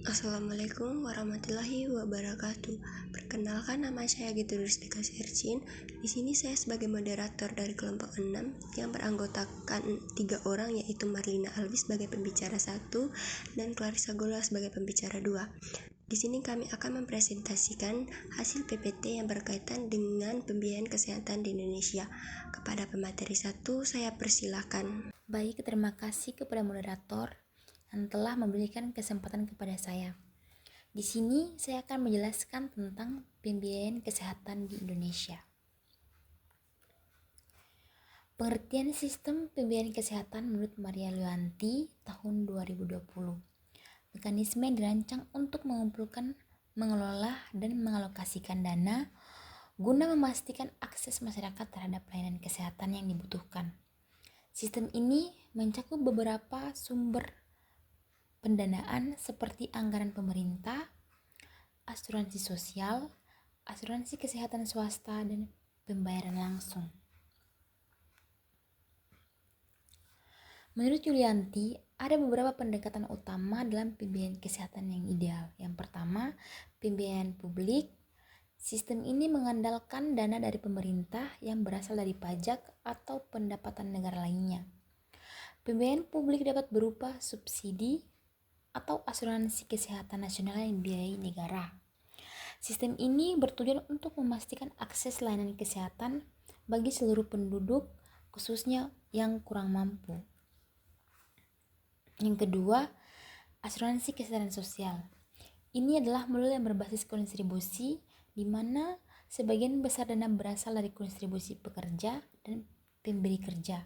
Assalamualaikum warahmatullahi wabarakatuh. Perkenalkan, nama saya Gitu Rustika Sercin. Di sini saya sebagai moderator dari kelompok 6 yang beranggotakan 3 orang, yaitu Marlina Alwi sebagai pembicara 1 dan Clarissa Gola sebagai pembicara 2. Di sini kami akan mempresentasikan hasil PPT yang berkaitan dengan pembiayaan kesehatan di Indonesia. Kepada pemateri 1, saya persilahkan. Baik, terima kasih kepada moderator yang telah memberikan kesempatan kepada saya. Di sini saya akan menjelaskan tentang pembiayaan kesehatan di Indonesia. Pengertian sistem pembiayaan kesehatan menurut Maria Luanti tahun 2020. Mekanisme yang dirancang untuk mengumpulkan, mengelola, dan mengalokasikan dana guna memastikan akses masyarakat terhadap pelayanan kesehatan yang dibutuhkan. Sistem ini mencakup beberapa sumber pendanaan seperti anggaran pemerintah, asuransi sosial, asuransi kesehatan swasta, dan pembayaran langsung. Menurut Yulianti, ada beberapa pendekatan utama dalam pembiayaan kesehatan yang ideal. Yang pertama, pembiayaan publik. Sistem ini mengandalkan dana dari pemerintah yang berasal dari pajak atau pendapatan negara lainnya. Pembiayaan publik dapat berupa subsidi atau asuransi kesehatan nasional yang dibiayai negara. Sistem ini bertujuan untuk memastikan akses layanan kesehatan bagi seluruh penduduk, khususnya yang kurang mampu. Yang kedua, asuransi kesehatan sosial. Ini adalah model yang berbasis kontribusi, di mana sebagian besar dana berasal dari kontribusi pekerja dan pemberi kerja.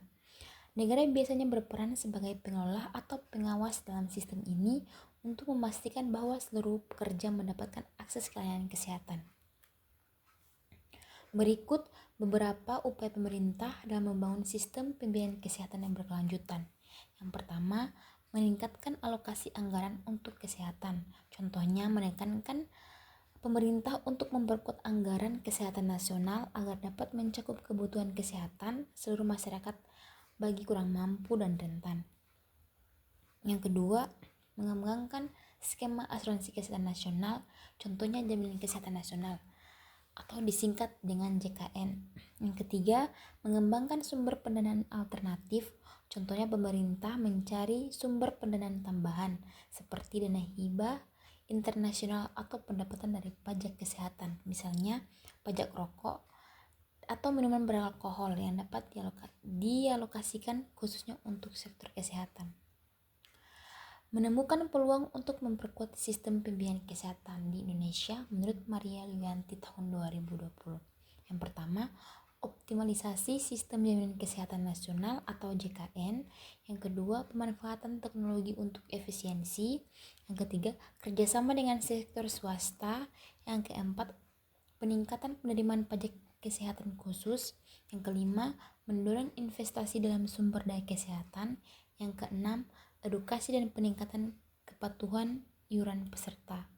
Negara biasanya berperan sebagai pengelola atau pengawas dalam sistem ini untuk memastikan bahwa seluruh pekerja mendapatkan akses ke layanan kesehatan. Berikut beberapa upaya pemerintah dalam membangun sistem pembiayaan kesehatan yang berkelanjutan. Yang pertama, meningkatkan alokasi anggaran untuk kesehatan. Contohnya, menekankan pemerintah untuk memperkuat anggaran kesehatan nasional agar dapat mencakup kebutuhan kesehatan seluruh masyarakat bagi kurang mampu dan rentan. Yang kedua, mengembangkan skema asuransi kesehatan nasional, contohnya jaminan kesehatan nasional atau disingkat dengan JKN. Yang ketiga, mengembangkan sumber pendanaan alternatif, contohnya pemerintah mencari sumber pendanaan tambahan seperti dana hibah internasional atau pendapatan dari pajak kesehatan, misalnya pajak rokok atau minuman beralkohol yang dapat dialokasikan khususnya untuk sektor kesehatan. Menemukan peluang untuk memperkuat sistem pembiayaan kesehatan di Indonesia menurut Maria Luanti tahun 2020. Yang pertama, optimalisasi sistem jaminan kesehatan nasional atau JKN. Yang kedua, pemanfaatan teknologi untuk efisiensi. Yang ketiga, kerjasama dengan sektor swasta. Yang keempat, peningkatan penerimaan pajak kesehatan khusus. Yang kelima, mendorong investasi dalam sumber daya kesehatan. Yang keenam, edukasi dan peningkatan kepatuhan iuran peserta.